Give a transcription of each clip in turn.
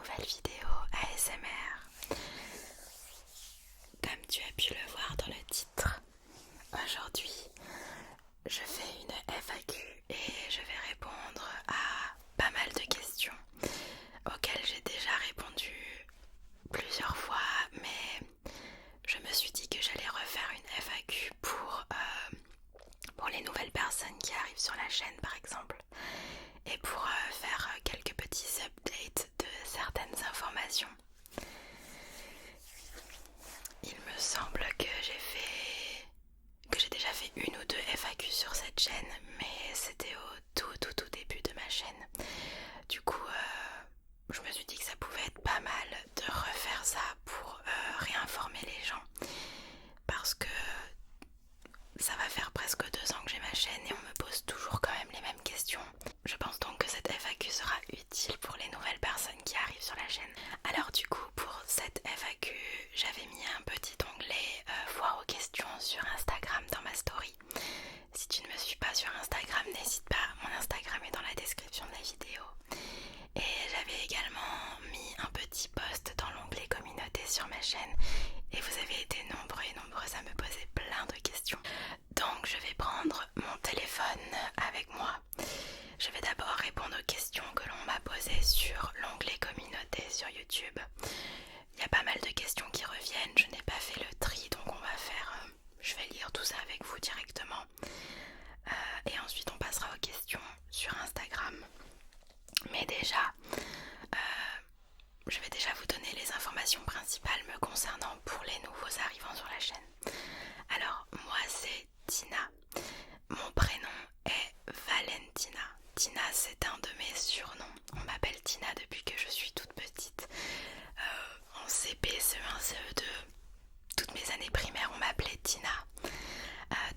nouvelle vidéo ASMR. Comme tu as pu le voir dans le titre, aujourd'hui je fais une FAQ et je vais répondre à pas mal de questions auxquelles j'ai déjà répondu plusieurs fois, mais je me suis dit que j'allais refaire une FAQ pour les nouvelles personnes qui arrivent sur la chaîne par exemple, et pour faire quelques petits updates de certaines informations. Il me semble que j'ai déjà fait une ou deux FAQ sur cette chaîne, mais c'était au tout début de ma chaîne. Du coup, je me suis dit que ça pouvait être pas mal de refaire ça pour réinformer les gens, parce que ça va faire presque 2 ans que j'ai ma chaîne et on me pose toujours quand même les mêmes questions. Je pense donc que cette FAQ sera utile pour les nouvelles personnes qui arrivent sur la chaîne. Alors du coup, pour cette FAQ, j'avais mis un petit onglet foire aux questions sur Instagram dans ma story. Si tu ne me suis pas sur Instagram, n'hésite pas, mon Instagram est dans la description de la vidéo. Et j'avais également mis un petit post dans l'onglet communauté sur ma chaîne et vous avez été nombreux et nombreuses à me poser plein de questions. Donc je vais prendre mon téléphone avec moi. Je vais d'abord répondre aux questions que l'on m'a posées sur l'onglet communauté sur YouTube. Il y a pas mal de questions qui reviennent, je n'ai pas fait le tri, donc je vais lire tout ça avec vous directement. Et ensuite on passera aux questions sur Instagram. Mais déjà, je vais déjà vous donner les informations principales me concernant pour les nouveaux arrivants sur la chaîne. Alors moi c'est Tina, mon prénom est Valentina. Tina, c'est un de mes surnoms. On m'appelle Tina depuis que je suis toute petite. En CP, CE1, CE2, toutes mes années primaires, on m'appelait Tina.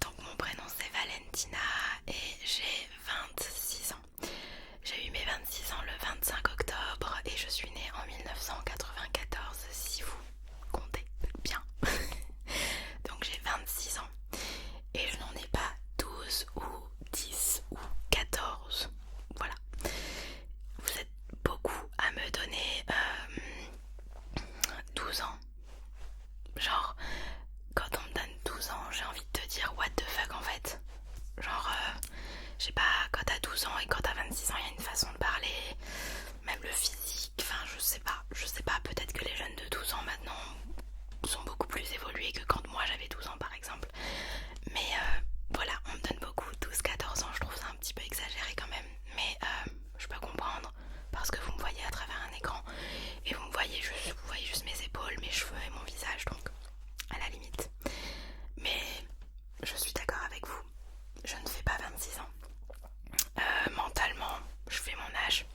Donc mon prénom c'est Valentina et j'ai 26 ans. J'ai eu mes 26 ans le 25 octobre et je suis née en 1994 si vous comptez bien. Donc j'ai 26 ans et je n'en ai pas 12 ou 10 ou 14. Voilà. Vous êtes beaucoup à me donner 12 ans. Genre, quand on me donne 12 ans, j'ai envie de te dire what the fuck en fait. Genre, je sais pas, quand t'as 12 ans et quand t'as 26 ans, il y a une façon de parler, même le physique, enfin je sais pas, peut-être que les jeunes de 12 ans maintenant sont beaucoup plus évolués que quand moi j'avais 12 ans par exemple. Mais voilà, on me donne beaucoup 12-14 ans, je trouve ça un petit peu exagéré quand même. Mais je peux comprendre parce que vous me voyez à travers un écran et vous voyez juste mes épaules, mes cheveux et mon visage, donc à la limite. Mais je suis d'accord avec vous, je ne fais pas 26 ans. Mentalement, je fais mon âge.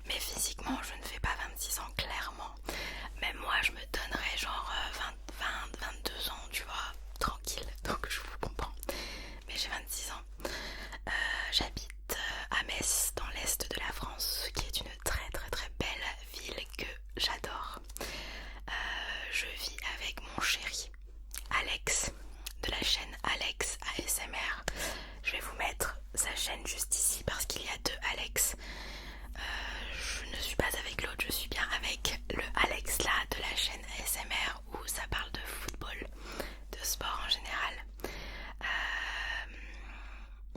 Mais physiquement, je ne fais pas 26 ans clairement. Même moi, je me donnerais genre 22 ans, tu vois, tranquille. Donc je vous comprends. Mais j'ai 26 ans. J'habite à Metz, dans l'est de la France, qui est une très belle ville que j'adore. Je vis avec mon chéri, Alex, de la chaîne Alex ASMR. Je vais vous mettre sa chaîne juste ici parce qu'il y a deux Alex. Je ne suis pas avec l'autre, je suis bien avec le Alex là de la chaîne ASMR où ça parle de football, de sport en général.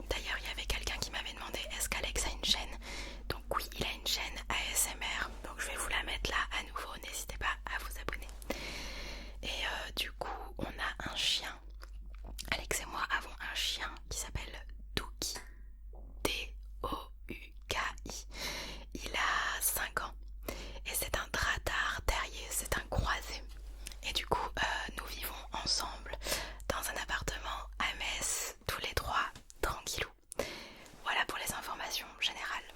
D'ailleurs il y avait quelqu'un qui m'avait demandé est-ce qu'Alex a une chaîne. Donc oui, il a une chaîne ASMR, donc je vais vous la mettre là à nouveau, n'hésitez pas à vous abonner. Et du coup on a un chien. Alex et moi avons un chien qui s'appelle Douki, D-O-U-K-I. Il a 5 ans et c'est un drahtard terrier, c'est un croisé. Et du coup nous vivons ensemble dans un appartement à Metz, tous les trois, tranquillou. Voilà pour les informations générales.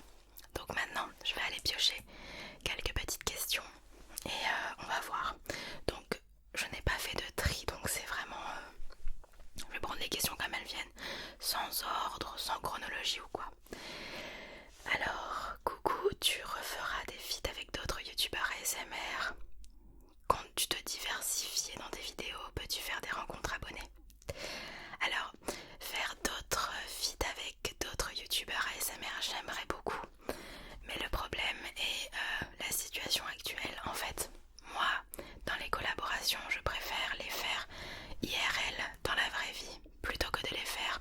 Donc maintenant je vais aller piocher quelques petites questions et on va voir. Donc je n'ai pas fait de tri, donc c'est vraiment... je vais prendre les questions comme elles viennent, sans ordre, sans chronologie ou quoi. Alors, coucou, tu referas des feats avec d'autres youtubeurs ASMR. Comptes-tu te diversifier dans tes vidéos? Peux-tu faire des rencontres abonnés? Alors, faire d'autres feats avec d'autres youtubeurs ASMR, j'aimerais beaucoup. Mais le problème est la situation situation actuelle. En fait, moi, dans les collaborations, je préfère les faire IRL dans la vraie vie plutôt que de les faire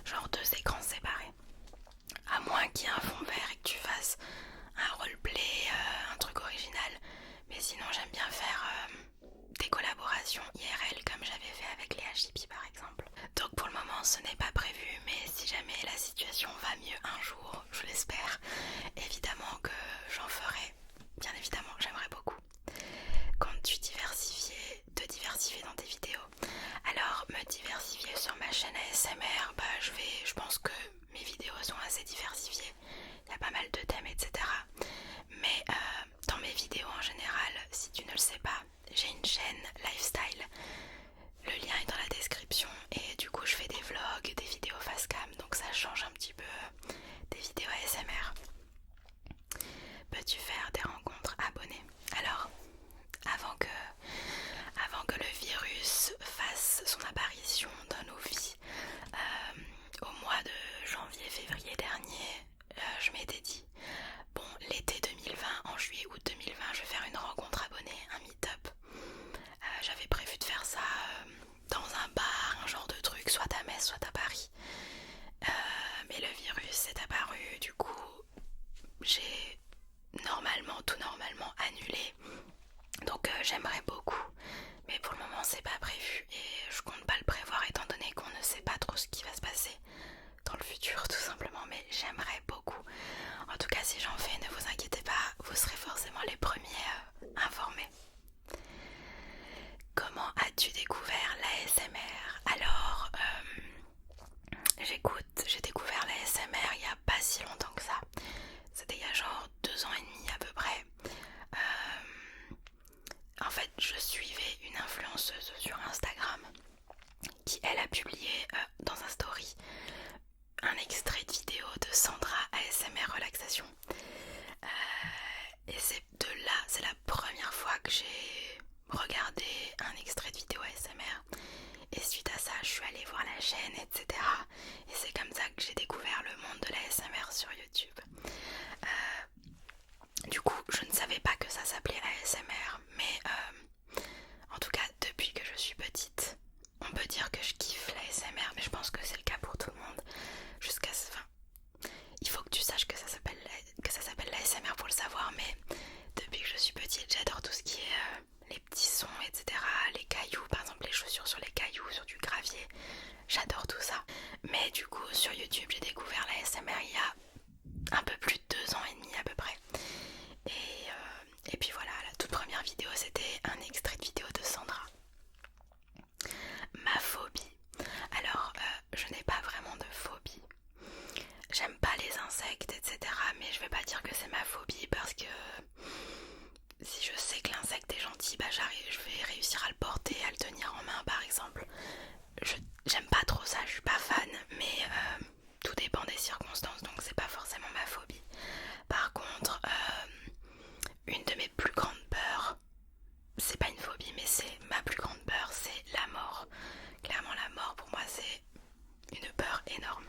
genre 2 écrans séparés. À moins qu'il y ait un fond vert et que tu fasses un roleplay, un truc original. Mais sinon j'aime bien faire des collaborations IRL comme j'avais fait avec les HTP par exemple. Donc pour le moment ce n'est pas prévu, mais si jamais la situation va mieux un jour, je l'espère, évidemment que j'en ferai. Bien évidemment, j'aimerais beaucoup. Quand tu te diversifier dans tes vidéos. Alors me diversifier sur ma chaîne ASMR, je pense que mes vidéos sont assez diversifiées. Il y a pas mal de thèmes, etc. Mais dans mes vidéos en général, si tu ne le sais pas, j'ai une chaîne lifestyle. Le lien est dans la description et du coup je fais des vlogs, des vidéos face cam, donc ça change un petit peu des vidéos ASMR. Peux-tu faire des rencontres abonnés? Alors, avant que le virus fasse son apparition dans nos vies, au mois de janvier-février dernier, je m'étais dit, bon, l'été 2020, en juillet-août 2020, je vais faire une rencontre abonnée, un meet-up. J'avais prévu de faire ça dans un bar, un genre de truc, soit à Metz, soit à Paris. Mais le virus est apparu, du coup, j'ai tout normalement annulé. Donc j'aimerais beaucoup, mais pour le moment c'est pas prévu et je compte pas le prévoir étant donné qu'on ne sait pas trop ce qui va se passer dans le futur tout simplement, mais j'aimerais beaucoup. En tout cas si j'en fais, ne vous inquiétez pas, vous serez forcément les premiers informés. Comment as-tu découvert l'ASMR? Alors j'ai découvert l'ASMR il y a pas si longtemps que ça. C'était il y a genre 2 ans et demi à peu près. En fait, je suivais une influenceuse sur Instagram qui, elle, a publié dans un story un extrait de vidéo de Sandra ASMR Relaxation. Et c'est la première fois que j'ai regardé un extrait de vidéo ASMR. Et suite à ça, je suis allée voir la chaîne, etc. Et c'est comme ça que j'ai découvert le monde de l'ASMR sur YouTube. Du coup, je ne savais pas que ça s'appelait ASMR, mais en tout cas, depuis que je suis petite, on peut dire que je kiffe l'ASMR, mais je pense que c'est le cas pour tout le monde. Il faut que tu saches que ça s'appelle l'ASMR pour le savoir, mais depuis que je suis petite, j'adore tout ce qui est les petits sons, etc. Les cailloux, par exemple les chaussures sur les cailloux, sur du gravier, j'adore tout ça. Mais du coup, sur YouTube, j'ai découvert l'ASMR il y a un peu plus de 2 ans et demi à peu près. Et puis voilà, la toute première vidéo c'était un extrait de vidéo de Sandra. Ma phobie. Alors je n'ai pas vraiment de phobie. J'aime pas les insectes, etc. Mais je vais pas dire que c'est ma phobie parce que si je sais que l'insecte est gentil, je vais réussir à le porter, à le tenir en main par exemple. J'aime pas trop ça, je suis pas fan, mais tout dépend des circonstances, donc c'est pas forcément ma phobie. Par contre, une de mes plus grandes peurs, c'est pas une phobie, mais c'est ma plus grande peur, c'est la mort. Clairement, la mort pour moi, c'est une peur énorme.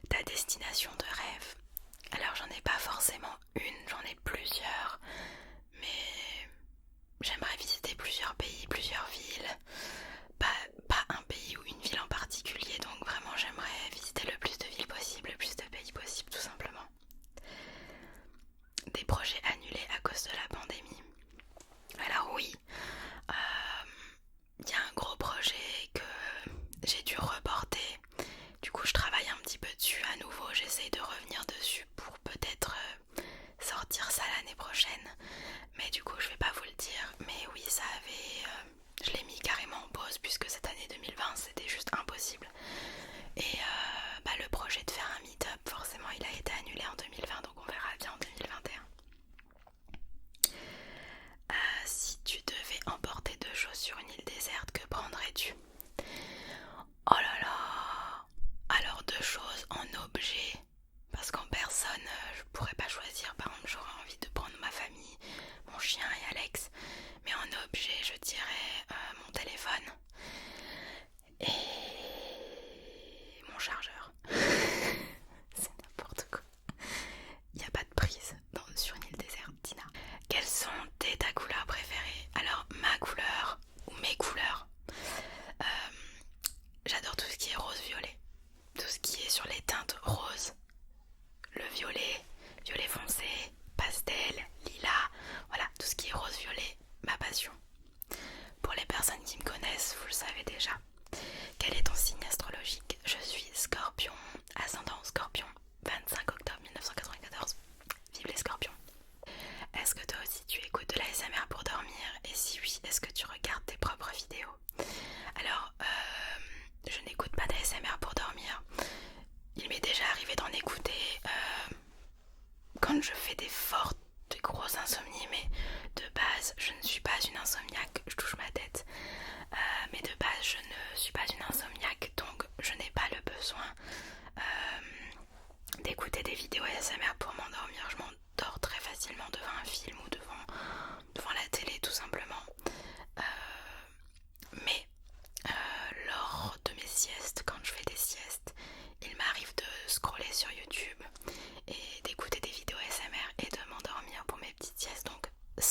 Ta destination de rêve. Alors, j'en ai pas forcément une, j'en ai plusieurs, mais j'aimerais visiter plusieurs pays, plusieurs villes. Pas un pays ou une ville en particulier, donc vraiment j'aimerais visiter le plus de villes possible, le plus de pays possible tout simplement. Des projets annulés à cause de la pandémie. Alors oui, il y a un gros projet que j'ai dû reporter. Du coup je travaille un petit peu dessus à nouveau, j'essaye de revenir dessus pour peut-être sortir ça l'année prochaine. Mais du coup je vais pas vous le dire, mais oui ça avait... je l'ai mis carrément en pause puisque cette année 2020 c'était juste impossible. Et le projet de faire un meet-up, forcément il a été annulé en 2020, donc on verra bien en 2021. Si tu devais emporter 2 choses sur une île déserte, que prendrais-tu? Oh là là. Alors 2 choses en objet, parce qu'en personne je pourrais pas choisir. Par exemple j'aurais envie de prendre ma famille, mon chien et Alex. Mais en objet je dirais mon téléphone et mon chargeur. C'est n'importe quoi. Il n'y a pas de prise sur une île déserte.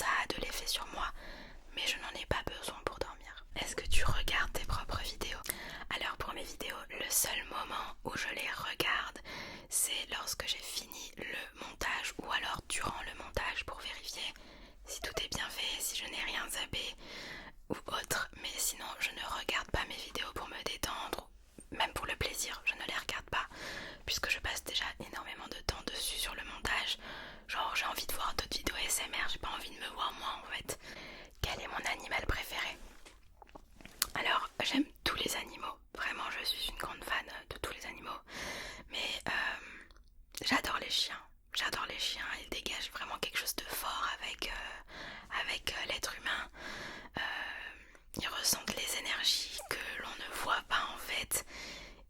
ça a de l'effet sur moi, mais je n'en ai pas besoin pour dormir. Est-ce que tu regardes tes propres vidéos? Alors pour mes vidéos, le seul moment où je les regarde, c'est lorsque j'ai fini le montage ou alors durant le montage pour vérifier si tout est bien fait, si je n'ai rien zappé ou autre. Mais sinon, je ne regarde pas mes vidéos pour me détendre, même pour le plaisir, je ne les regarde pas puisque je passe déjà énormément de temps dessus sur le montage. Genre j'ai envie de voir d'autres vidéos ASMR, j'ai pas envie de me voir moi en fait. Quel est mon animal préféré? Alors j'aime tous les animaux, vraiment je suis une grande fan de tous les animaux, mais j'adore les chiens. J'adore les chiens, ils dégagent vraiment quelque chose de fort avec l'être humain. Ils ressentent les énergies que l'on ne voit pas en fait.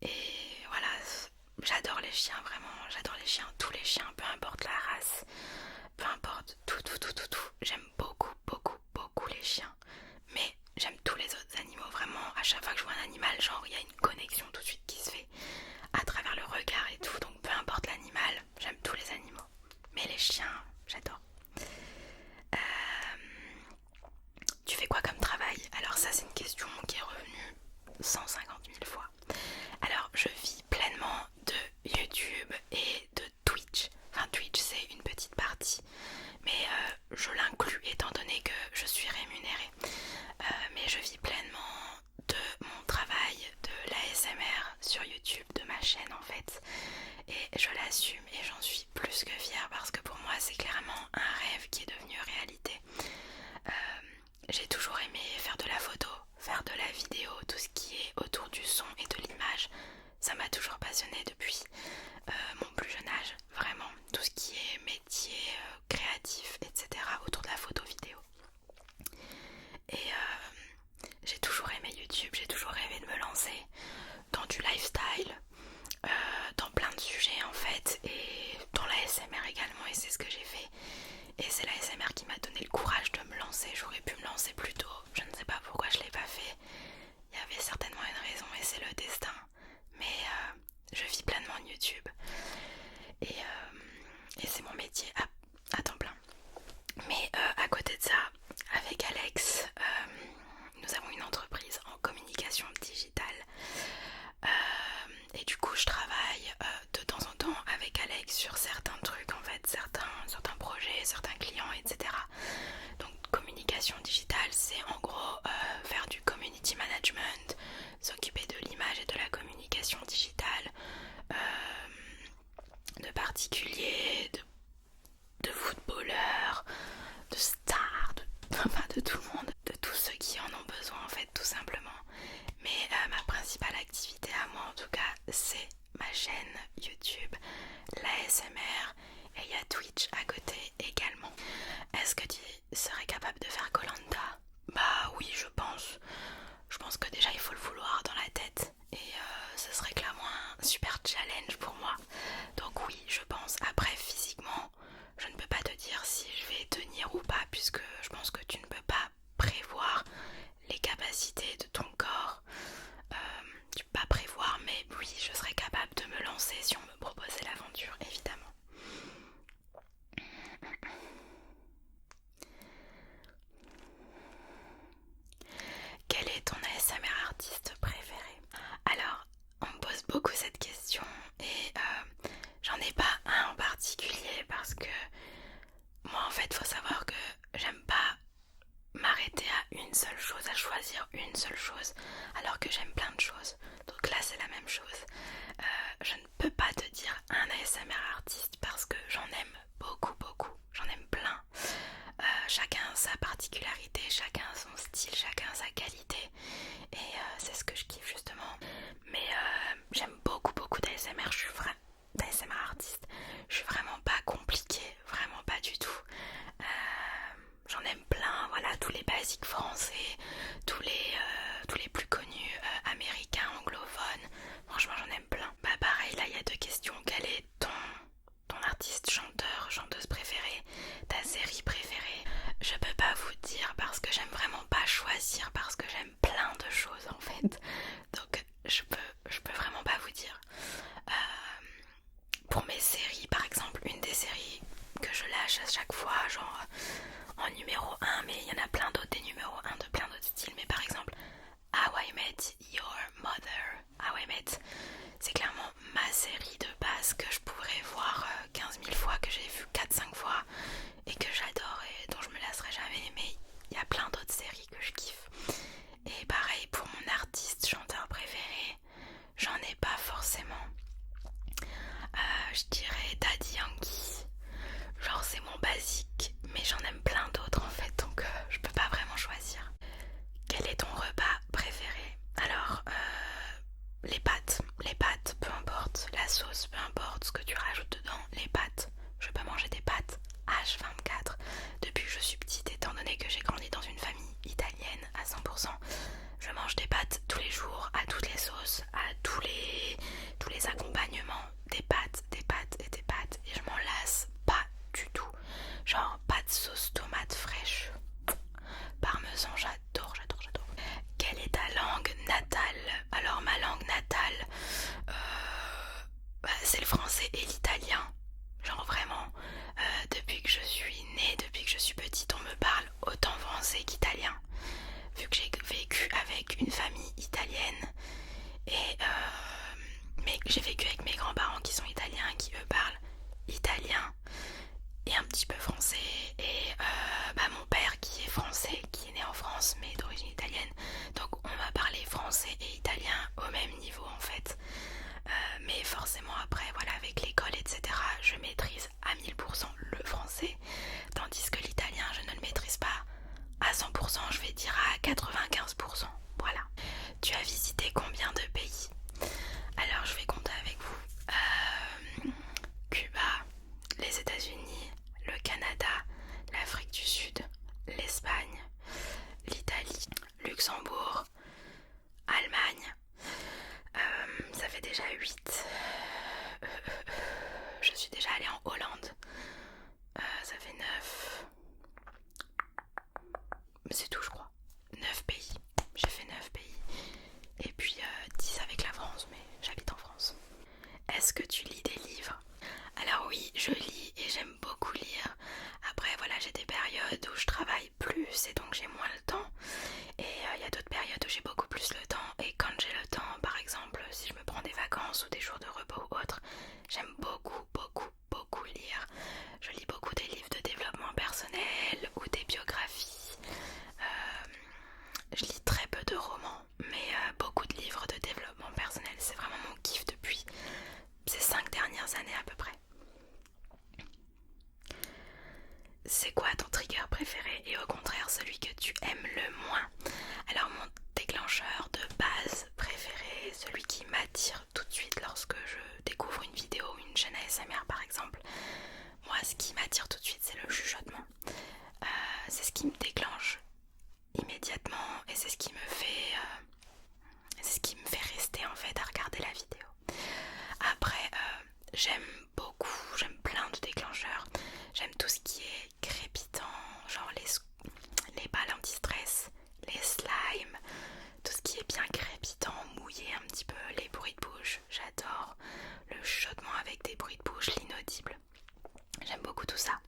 Et voilà, j'adore les chiens, vraiment, j'adore les chiens, tous les chiens, peu importe la race, peu importe, tout. J'aime beaucoup les chiens. Mais j'aime tous les autres animaux, vraiment. À chaque fois que je vois un animal, genre il y a une connexion tout de suite qui se fait à travers le regard et tout. Donc peu importe l'animal, j'aime tous les animaux. Mais les chiens, j'adore. Tu fais quoi comme travail? Alors ça c'est une question qui est revenue 150 000 fois. Alors je vis pleinement de YouTube et de Twitch. Enfin Twitch c'est une petite partie, mais je l'inclus étant donné que je suis rémunérée. Mais je vis pleinement de mon travail de l'ASMR sur YouTube, de ma chaîne en fait. Et je l'assume et j'en suis plus que fière parce que pour moi c'est clairement un rêve qui est devenu réalité. J'ai toujours aimé faire de la photo, faire de la vidéo, tout ce qui est autour du son et de l'image. Ça m'a toujours passionnée depuis mon plus jeune âge, vraiment. Tout ce qui est métier créatif, etc. autour de la photo vidéo. Et j'ai toujours aimé YouTube, j'ai toujours rêvé de me lancer dans du lifestyle, dans plein de sujets en fait, et dans la SMR également, et c'est ce que j'ai fait. Et c'est la SMR qui m'a donné le courage de me lancer. J'aurais pu me lancer plus tôt, je ne sais pas pourquoi je ne l'ai pas fait. Il y avait certainement une raison et c'est le destin. Mais je vis pleinement de YouTube. Et c'est mon métier à temps plein. Mais à côté de ça, avec Alex, nous avons une entreprise en communication digitale. Et du coup je travaille de temps en temps avec Alex sur certains trucs en fait, certains projets, certains clients, etc. Donc communication digitale c'est en gros faire du community management, s'occuper de l'image et de la communication digitale de particuliers, de footballeurs, de stars, enfin de tout le monde, de tous ceux qui en ont besoin en fait tout simplement. Mais ma principale activité à moi en tout cas c'est ma chaîne YouTube, l'ASMR, et il y a Twitch à côté également. Est-ce que tu serais capable de faire koh Lanta? Bah oui je pense. Je pense que déjà il faut le vouloir dans la tête et ce serait clairement un super challenge pour moi. Donc oui je pense. Après physiquement je ne peux pas te dire si je vais tenir ou pas puisque je pense que tu ne peux pas prévoir les capacités de ton corps. Tu peux pas prévoir, mais oui je serais capable de me lancer si on me proposait l'aventure évidemment. Quel est ton ASMR artiste préféré? Alors on me pose beaucoup cette question et j'en ai pas un en particulier parce que moi en fait faut savoir que j'aime pas m'arrêter à une seule chose, à choisir une seule chose alors que j'aime plein de choses. Donc là c'est la même chose. Je ne peux pas te dire un ASMR artiste parce que j'en aime beaucoup, j'en aime plein. Chacun sa particularité, chacun son style, chacun sa qualité et c'est ce que je kiffe justement. Mais j'aime beaucoup d'ASMR, d'ASMR artiste. Je suis vraiment pas compliquée, vraiment pas du tout. J'en aime plein, voilà, tous les basiques français, tous les plus connus américains, anglophones. Franchement j'en aime plein. Bah pareil, là il y a deux questions. Quel est ton artiste, chanteur, chanteuse préférée, ta série préférée? Je peux pas vous dire parce que j'aime vraiment pas choisir parce que j'aime plein de choses en fait. Donc je peux vraiment pas vous dire. Pour mes séries par exemple, une des séries que je lâche à chaque fois, genre en numéro français qu'italien, vu que j'ai vécu avec une famille italienne mais j'ai vécu avec mes grands-parents qui sont italiens, qui eux parlent italien et un petit peu français, et mon père qui est français, qui est né en France mais d'origine italienne, donc on va parler français et italien au même niveau en fait. Mais forcément après voilà, avec l'école etc, je maîtrise à 1000% le français, tandis que l'italien je ne le maîtrise pas à 100%, je vais dire à 95%. Voilà. Tu as visité combien de pays? Alors je vais compter avec vous. Cuba, les États-Unis, le Canada, l'Afrique du Sud, l'Espagne, l'Italie, Luxembourg, Allemagne. Ça fait déjà 8. Je suis déjà allée en Hollande. Ça fait 9. C'est tout je crois. 9 pays. J'ai fait 9 pays. Et puis 10 avec la France, mais j'habite en France. Est-ce que tu lis des livres? Alors oui, je lis et j'aime beaucoup lire. Après voilà, j'ai des périodes où je travaille plus et donc j'ai moins le temps. Et il y a d'autres périodes où j'ai beaucoup plus le temps. Et quand j'ai le temps, par exemple, si je me prends des vacances ou des jours de repos ou autre, j'aime beaucoup lire. Je lis beaucoup des livres de développement personnel ou des biographies. Je lis très peu de romans, mais beaucoup de livres de développement personnel. C'est vraiment mon kiff depuis ces 5 dernières années à peu près. C'est quoi ton trigger préféré et au contraire celui que tu aimes le moins? Alors mon déclencheur de base préféré, celui qui m'attire tout de suite lorsque je découvre une vidéo ou une chaîne ASMR par exemple, moi ce qui m'attire tout de suite c'est le chuchotement. C'est ce qui me déclenche immédiatement et c'est ce qui me fait rester en fait à regarder la vidéo. Après j'aime plein de déclencheurs. J'aime tout ce qui est crépitant, genre les balles anti-stress, les slimes, tout ce qui est bien crépitant, mouillé un petit peu, les bruits de bouche, j'adore le chuchotement avec des bruits de bouche, l'inaudible. J'aime beaucoup tout ça.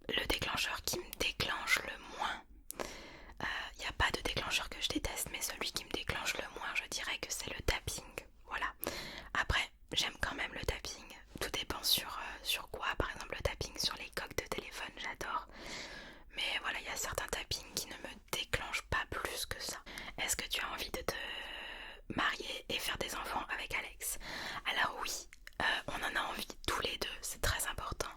Le déclencheur qui me déclenche le moins, il n'y a pas de déclencheur que je déteste, mais celui qui me déclenche le moins, je dirais que c'est le tapping. Voilà. Après, j'aime quand même le tapping. Tout dépend sur quoi. Par exemple, le tapping sur les coques de téléphone, j'adore. Mais voilà, il y a certains tappings qui ne me déclenchent pas plus que ça. Est-ce que tu as envie de te marier et faire des enfants avec Alex? Alors oui, on en a envie tous les deux, c'est très important.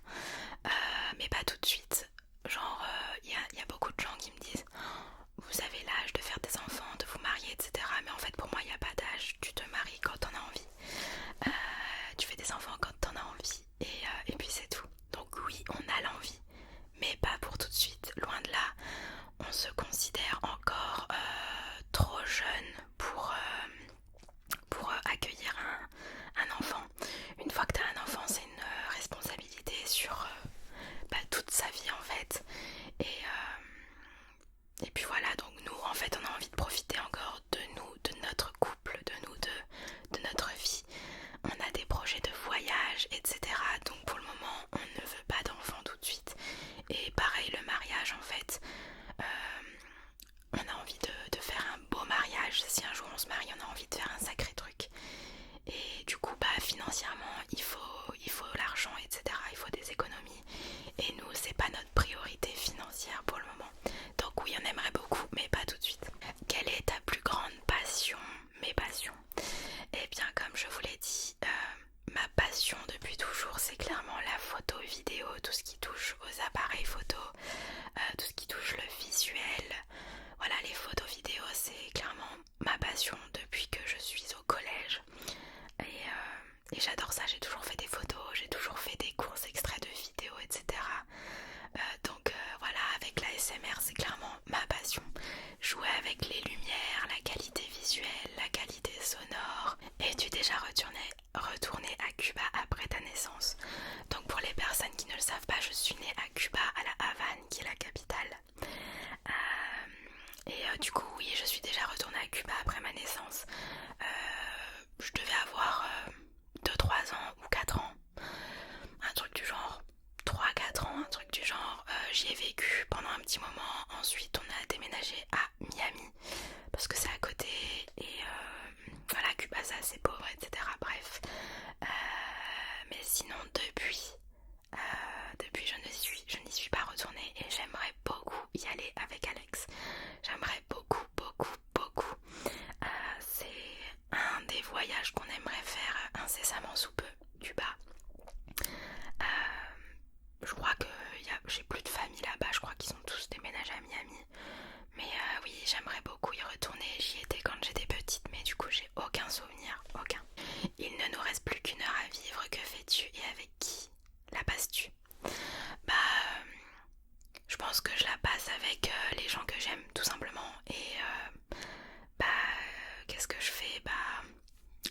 Mais pas tout de suite. Genre, il y a beaucoup de gens qui me disent vous avez l'âge de faire des enfants, de vous marier, etc. Mais en fait, pour moi, il n'y a pas d'âge. Tu te maries quand t'en as envie. Tu fais des enfants quand t'en as envie. Et puis c'est tout. Donc oui, on a l'envie. Mais pas pour tout de suite. Loin de là. On se considère encore trop jeune pour accueillir un enfant. Une fois que tu as un enfant, c'est une responsabilité sur toute sa vie en fait. Et puis voilà, donc nous en fait on a envie de profiter encore de nous, de notre couple, de nous deux, de notre vie. On a des projets de voyage, etc. Donc pour le moment on ne veut pas d'enfant tout de suite. Et pareil le mariage en fait. On a envie de faire un beau mariage. Si un jour on se marie, on a envie de faire un sacré truc. Et du coup financièrement il faut l'argent, etc. Il faut des économies. Et nous c'est pas notre priorité financière pour le moment. Donc oui, on aimerait beaucoup, mais pas tout de suite. Quelle est ta plus grande passion? Mes passions? Eh bien comme je vous l'ai dit, ma passion depuis toujours c'est clairement la photo vidéo, tout ce qui touche aux appareils photo, tout ce qui touche le visuel. Voilà, les photos vidéo c'est clairement ma passion depuis que je suis au collège. Et j'adore ça, j'ai toujours fait des photos, j'ai toujours fait des courts extraits de vidéos, etc. Donc voilà, avec la SMR c'est clairement ma passion. Jouer avec les lumières, la qualité visuelle, la qualité sonore. Es-tu déjà retourné à Cuba après ta naissance? Donc pour les personnes qui ne le savent pas, je suis née à Cuba, à la Havane qui est la capitale. Du coup oui, je suis déjà retournée à Cuba après ma naissance. Je devais avoir 2-3 ans ou 4 ans, un truc du genre, 3-4 ans, un truc du genre. J'y ai vécu pendant pendant un petit moment. Ensuite on a déménagé à Miami parce que c'est à côté et voilà, Cuba c'est assez pauvre, etc. Bref, mais sinon depuis je n'y suis pas retournée et j'aimerais beaucoup y aller avec Alex. J'aimerais beaucoup, beaucoup, beaucoup. C'est un des voyages qu'on aimerait faire incessamment sous peu, Cuba. Je crois que j'ai plus de famille là-bas, je crois qu'ils ont tous déménagé à Miami. Mais oui, j'aimerais beaucoup y retourner. J'y étais quand j'étais petite, mais du coup j'ai aucun souvenir, aucun. Il ne nous reste plus qu'une heure à vivre. Que fais-tu et avec qui la passes-tu? Bah, je pense que je la passe avec les gens que j'aime, tout simplement. Et qu'est-ce que je fais?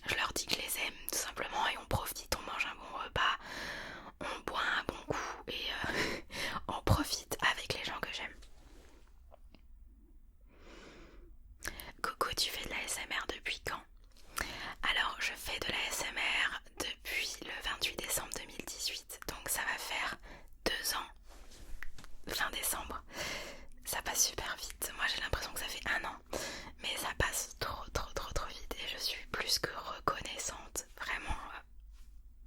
Je leur dis que je les aime, tout simplement, et on profite, on mange un bon repas, on boit un bon coup et on profite avec les gens que j'aime. Coucou, tu fais de la SMR depuis quand? Alors, je fais de la SMR depuis le 28 décembre 2018, donc ça va faire 2 ans, fin décembre. Ça passe super vite, moi j'ai l'impression que ça fait 1 an, mais ça passe trop vite et je suis plus que reconnaissante, vraiment.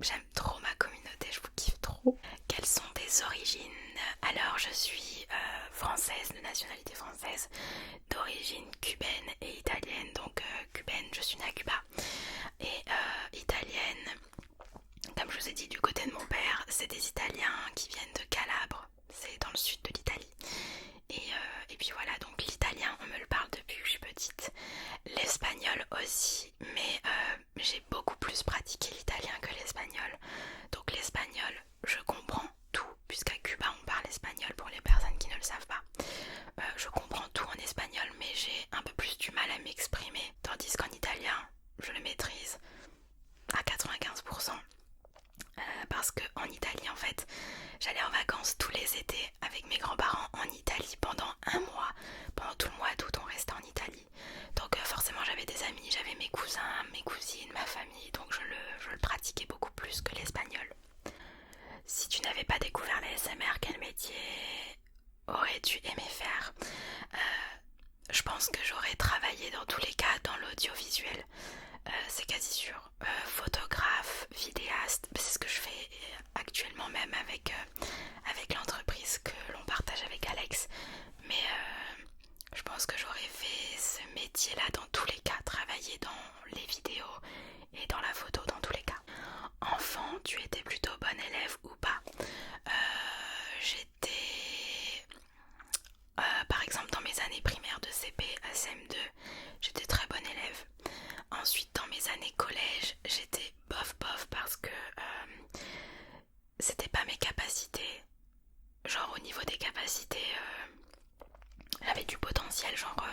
J'aime trop ma communauté, je vous kiffe trop. Quelles sont tes origines? Alors je suis française, de nationalité française, d'origine cubaine et italienne. Donc cubaine, je suis née à Cuba. Et italienne, comme je vous ai dit, du côté de mon père, c'est des Italiens qui viennent de Calabre. C'est dans le sud de l'Italie. Et puis voilà, donc l'italien, on me le parle depuis que je suis petite. L'espagnol aussi, mais j'ai beaucoup plus pratiqué l'italien que l'espagnol. Donc l'espagnol, je comprends tout, puisqu'à Cuba on parle espagnol pour les personnes qui ne le savent pas. Je comprends tout en espagnol, mais j'ai un peu plus du mal à m'exprimer, tandis qu'en italien, je le maîtrise à 95%. Parce qu'en Italie, en fait, j'allais en vacances tous les étés avec mes grands-parents en Italie pendant 1 mois. Pendant tout le mois d'août, on restait en Italie. Donc forcément, j'avais des amis, j'avais mes cousins, mes cousines, ma famille. Donc je le pratiquais beaucoup plus que l'espagnol. Si tu n'avais pas découvert la SMR, quel métier aurais-tu aimé faire? Je pense que j'aurais travaillé dans tous les cas dans l'audiovisuel. C'est quasi sûr. Photographe, vidéaste, c'est ce que je fais actuellement même avec l'entreprise que l'on partage avec Alex. Mais je pense que j'aurais fait ce métier-là dans tous les cas, travailler dans les vidéos et dans la photo dans tous les cas. Enfant, tu étais plutôt bonne élève ou pas? J'étais... par exemple dans mes années primaires de CP à CM2, j'étais très bonne élève. Ensuite dans mes années collège, j'étais bof parce que c'était pas mes capacités. Genre au niveau des capacités, j'avais du potentiel, genre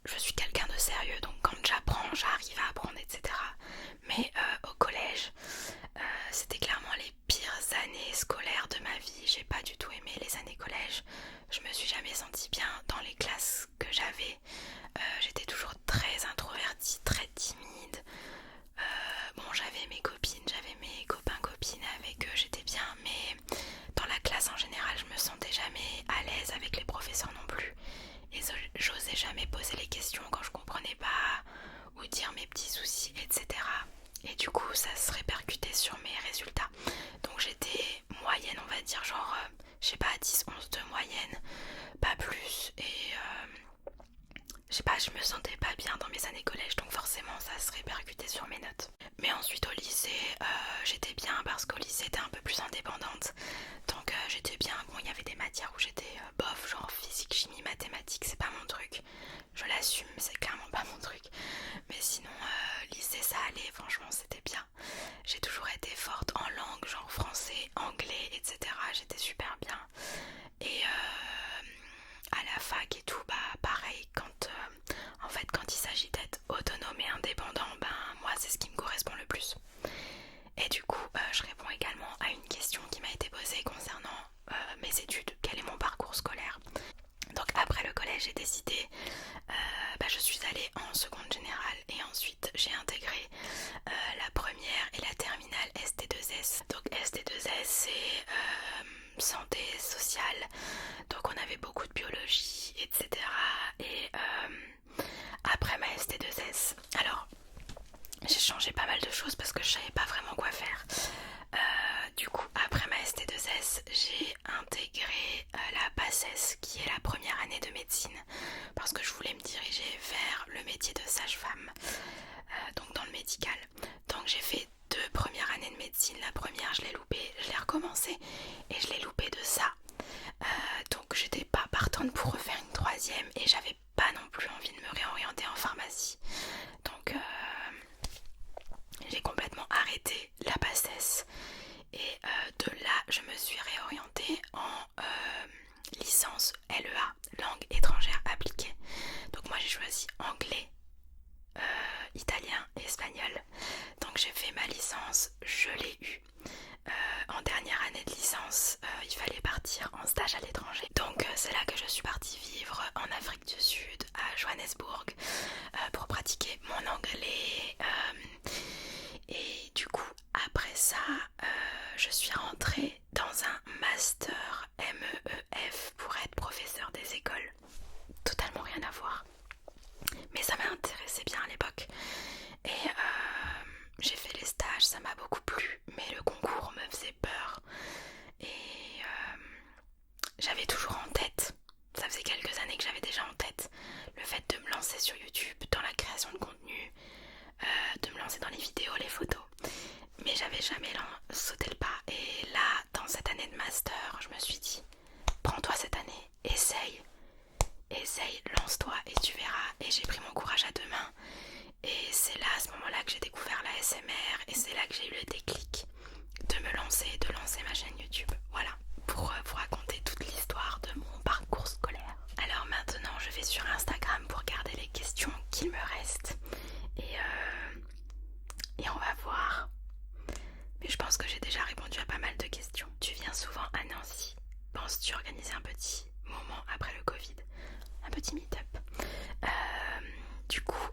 je suis quelqu'un de sérieux, donc quand j'apprends, j'arrive à apprendre, etc. Mais au collège, c'était clairement les pires années scolaires de ma vie. J'ai pas du tout aimé les années collège. Je me suis jamais sentie bien dans les classes que j'avais. J'étais toujours très introvertie, très timide. Bon, j'avais mes copines, j'avais mes copains-copines, avec eux j'étais bien, mais dans la classe en général, je me sentais jamais à l'aise avec les professeurs non plus. Et j'osais jamais poser les questions quand je comprenais pas ou dire mes petits soucis, etc. Et du coup, ça se répercutait sur mes résultats. Donc j'étais moyenne, on va dire, genre, je sais pas, 10, 11 de moyenne, pas plus. Et je sais pas, je me sentais pas bien dans mes années collège, donc forcément ça se répercutait sur mes notes. Mais ensuite au lycée, j'étais bien parce qu'au lycée j'étais un peu plus indépendante. Donc j'étais bien, bon il y avait des matières où j'étais bof, genre physique, chimie, mathématiques, c'est pas mon truc. Je l'assume, c'est clairement pas mon truc. Mais sinon lycée ça allait, franchement c'était bien. J'ai toujours été forte en langue, genre français, anglais, etc. J'étais super bien. Et à la fac et tout, pareil, quand il s'agit d'être autonome et indépendant, moi c'est ce qui me correspond le plus. Et du coup, je réponds également à une question qui m'a été posée concernant mes études. Quel est mon parcours médicale. Donc j'ai fait 2 premières années de médecine. La première je l'ai loupée, je l'ai recommencé et je l'ai loupée de ça. Donc j'étais pas partante pour refaire une troisième et j'avais pas non plus envie de me réorienter en pharmacie. Donc j'ai complètement arrêté la PACES et de là je me suis réorientée en licence LEA, langue étrangère appliquée. Donc moi j'ai choisi anglais, italien et espagnol. Donc j'ai fait ma licence, je l'ai eue. En dernière année de licence, il fallait partir en stage à l'étranger. Donc c'est là que je suis partie vivre en Afrique du Sud, à Johannesburg, pour pratiquer mon anglais. Et du coup, après ça, je suis rentrée dans un master MEEF pour être professeur des écoles. Totalement rien à voir. Mais ça m'a intéressé bien à l'époque. Et j'ai fait les stages, ça m'a beaucoup plu. Mais le concours me faisait peur. Et j'avais toujours en tête, ça faisait quelques années que j'avais déjà en tête, le fait de me lancer sur YouTube dans la création de contenu, de me lancer dans les vidéos, les photos. Mais j'avais jamais sauté le pas. Et là, dans cette année de master, je me suis dit, prends-toi cette année, essaye, lance-toi et tu verras. Et j'ai pris mon courage à deux mains. Et c'est là, à ce moment-là, que j'ai découvert la SMR. Et c'est là que j'ai eu le déclic de me lancer, de lancer ma chaîne YouTube. Voilà, pour vous raconter toute l'histoire de mon parcours scolaire. Alors maintenant, je vais sur Instagram pour garder les questions qu'il me reste. Et on va voir. Mais je pense que j'ai déjà répondu à pas mal de questions. Tu viens souvent à Nancy. Penses-tu organiser un petit moment après le Covid? Un petit meet-up. Du coup,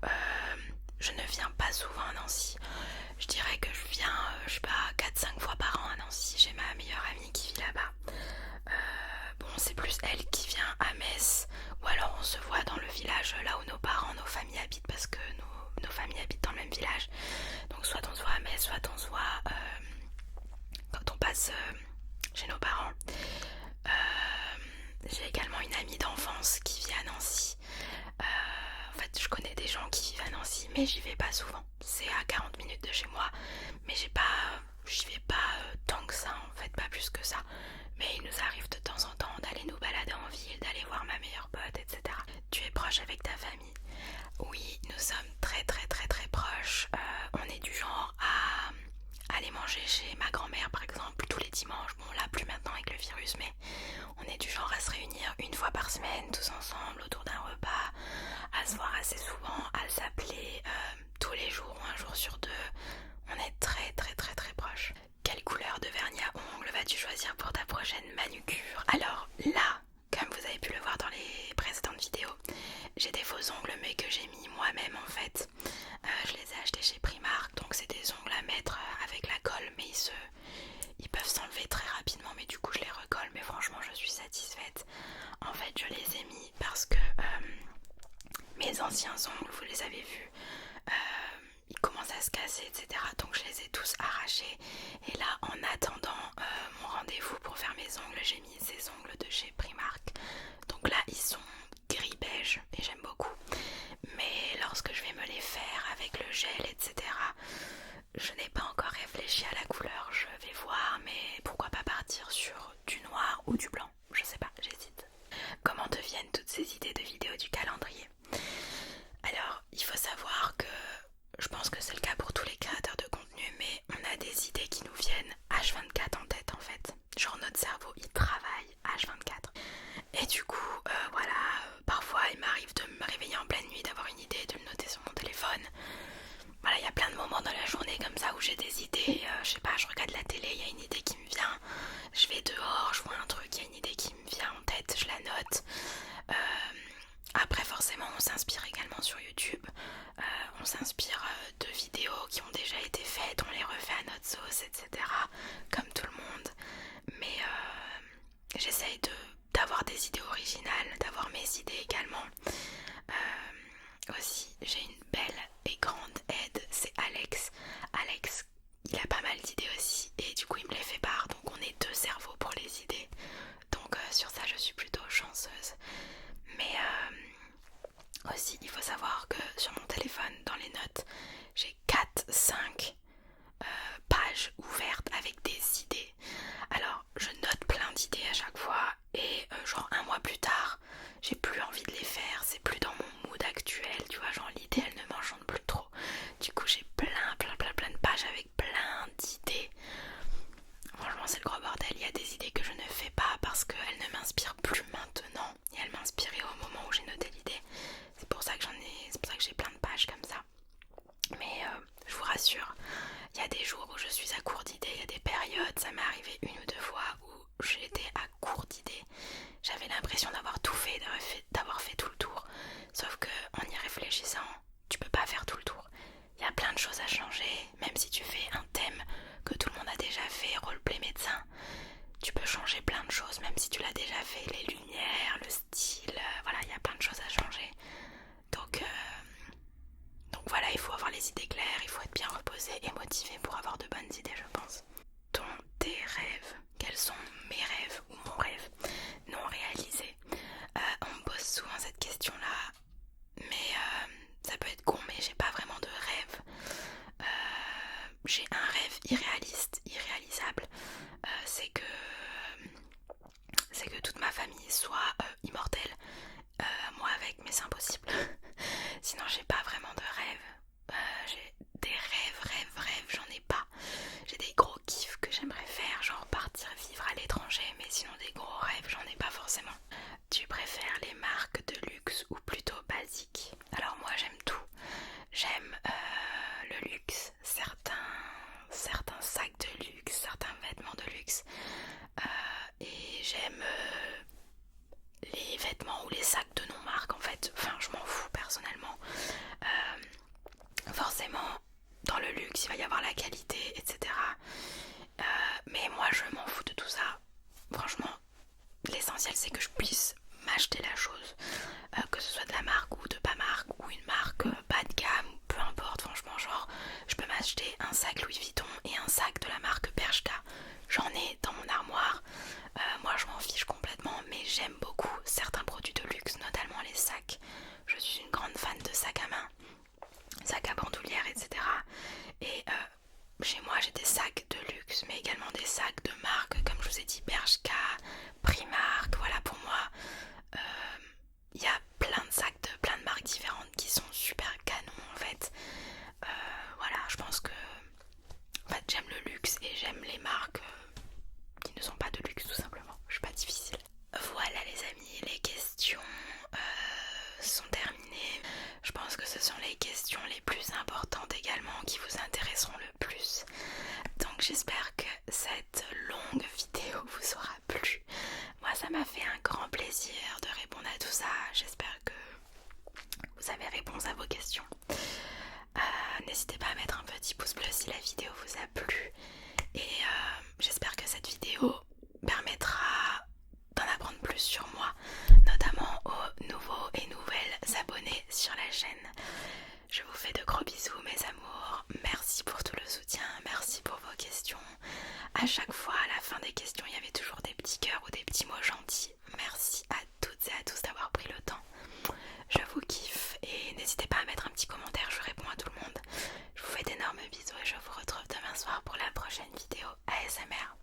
je ne viens pas souvent à Nancy. Je dirais que je viens, je sais pas, 4-5 fois par an à Nancy. J'ai ma meilleure amie qui vit là-bas. Bon, c'est plus elle qui vient à Metz. Ou alors on se voit dans le village là où nos parents, nos familles habitent, parce que nos familles habitent dans le même village. Donc soit on se voit à Metz, soit on se voit quand on passe chez nos parents. J'ai également une amie d'enfance qui vit à Nancy. En fait, je connais des gens qui vivent à Nancy, mais j'y vais pas souvent. C'est à 40 minutes de chez moi, mais j'y vais pas tant que ça, en fait, pas plus que ça. Mais il nous arrive de temps en temps d'aller nous balader en ville, d'aller voir ma meilleure pote, etc. Tu es proche avec ta famille? Oui, nous sommes très très très très proches. On est du genre à aller manger chez ma grand-mère par exemple tous les dimanches. Bon là plus maintenant avec le virus, mais on est du genre à se réunir une fois par semaine tous ensemble autour d'un repas, à se voir assez souvent, à s'appeler tous les jours ou un jour sur deux. On est très très très très proches. Quelle couleur de vernis à ongles vas-tu choisir pour ta prochaine manucure? Alors là, comme vous avez pu le voir dans les précédentes vidéos, j'ai des faux ongles mais que j'ai mis moi-même en fait. Je les ai achetés chez Primark, donc c'est des ongles à mettre avec la colle, mais ils peuvent s'enlever très rapidement, mais du coup je les recolle. Mais franchement je suis satisfaite. En fait je les ai mis parce que mes anciens ongles, vous les avez vus, ils commencent à se casser, etc. Donc je les ai tous arrachés. Et là, en attendant mon rendez-vous pour faire mes ongles, j'ai mis ces ongles de chez Primark. Donc là, ils sont gris beige et j'aime beaucoup. Mais lorsque je vais me les faire avec le gel, etc., je n'ai pas encore réfléchi à la couleur. Je vais voir, mais pourquoi pas partir sur du noir ou du blanc? Je sais pas, j'hésite. Comment te viennent toutes ces idées de vidéos du calendrier? Alors, il faut savoir que je pense que c'est le cas pour tous les créateurs de contenu, mais on a des idées qui nous viennent H24 en tête en fait. Genre notre cerveau, il travaille H24. Et du coup, voilà, parfois il m'arrive de me réveiller en pleine nuit, d'avoir une idée, de le noter sur mon téléphone. Voilà, il y a plein de moments dans la journée comme ça où j'ai des idées, je sais pas, je regarde la télé, il y a une idée qui me vient, je vais dehors, je vois un truc, il y a une idée qui me vient en tête, je la note. Après forcément on s'inspire également sur YouTube, on s'inspire de vidéos qui ont déjà été faites, on les refait à notre sauce, etc. Comme tout le monde. Mais j'essaye d'avoir des idées originales, d'avoir mes idées également. Aussi j'ai une belle et grande aide, c'est Alex. Alex, il a pas mal d'idées aussi et du coup il me les fait part, donc on est deux cerveaux pour les idées. Donc sur ça je suis plutôt chanceuse. Mais aussi il faut savoir que sur mon téléphone, dans les notes, j'ai 4 fait 5 pages ouvertes avec des idées. Alors je note plein d'idées à chaque fois et genre un mois plus tard j'ai plus envie de les faire, c'est plus dans mon mood actuel, tu vois, genre l'idée elle ne m'enchante plus trop. Du coup j'ai plein de pages avec plein d'idées. Franchement c'est le gros bordel, il y a des idées que je ne fais pas parce qu'elles ne m'inspirent plus maintenant et elles m'inspiraient au moment où j'ai noté l'idée. C'est pour ça que j'ai plein de pages comme ça. Mais je vous rassure, il y a des jours où je suis à court d'idées, il y a des périodes, ça m'est arrivé 1 ou 2 fois où j'étais à court d'idées. J'avais l'impression d'avoir tout fait, d'avoir fait tout le tour. Sauf que en y réfléchissant, tu peux pas faire tout le tour. Il y a plein de choses à changer, même si tu fais un thème que tout le monde a déjà fait, roleplay médecin. Tu peux changer plein de choses, même si tu l'as déjà fait, les lumières, le style, voilà, il y a plein de choses à changer. Donc voilà, il faut avoir les idées claires, il faut être bien reposé et motivé pour avoir de bonnes idées, je pense. Tes rêves, quels sont mes rêves ou mon rêve non réalisé? On me pose souvent cette question-là, mais ça peut être con, mais j'ai pas vraiment de rêve. J'ai un rêve irréalisable, c'est que toute ma famille soit immortelle. Moi avec, mais c'est impossible. Sinon j'ai pas vraiment de rêve. J'ai des rêves, j'en ai pas. J'ai des gros kiffs que j'aimerais faire, genre partir vivre à l'étranger, mais sinon des gros rêves j'en ai pas forcément. Tu préfères les marques de luxe ou plutôt basiques? Alors moi j'aime tout. J'aime le luxe, certains sacs de luxe, certains vêtements de luxe, et j'aime les vêtements ou les sacs de non-marque en fait. Enfin je m'en fous personnellement. Forcément dans le luxe il va y avoir la qualité, etc. Mais moi je m'en fous de tout ça. Franchement l'essentiel c'est que je puisse m'acheter la chose, que ce soit de la marque ou de pas marque ou une marque bas de gamme, peu importe. Franchement genre je peux m'acheter un sac Louis Vuitton et un sac de la marque Bershka, j'en ai dans mon armoire. Moi je m'en fiche complètement, mais j'aime beaucoup certains produits de luxe, notamment les sacs. Je suis une grande fan de sacs à main, sacs à bandoulière, etc. Et chez moi j'ai des sacs de luxe, mais également des sacs de marque, comme je vous ai dit, Bershka, Primark. Voilà, pour moi il y a plein de sacs de plein de marques différentes qui sont super canons en fait. Voilà, je pense que en fait, j'aime le luxe et j'aime les marques qui ne sont pas de luxe tout simplement. Je suis pas difficile. Voilà les amis, les questions sont terminées. Je pense que ce sont les questions les plus importantes également qui vous intéresseront le plus. Donc j'espère que cette longue vidéo vous aura plu. Moi ça m'a fait un grand plaisir de répondre à tout ça. J'espère que vous avez réponse à vos questions. N'hésitez pas à mettre un petit pouce bleu si la vidéo vous a plu. Et j'espère que cette vidéo permettra d'en apprendre plus sur moi, notamment aux nouveaux et nouvelles abonnés sur la chaîne. Je vous fais de gros bisous mes amours. Merci pour tout le soutien, merci pour vos questions. À chaque fois à la fin des questions il y avait toujours des petits cœurs ou des petits mots gentils. Merci à toutes et à tous d'avoir pris le temps. Je vous kiffe et n'hésitez pas à mettre un petit commentaire, je réponds à tout le monde. Je vous fais d'énormes bisous et je vous retrouve demain soir pour la prochaine vidéo ASMR.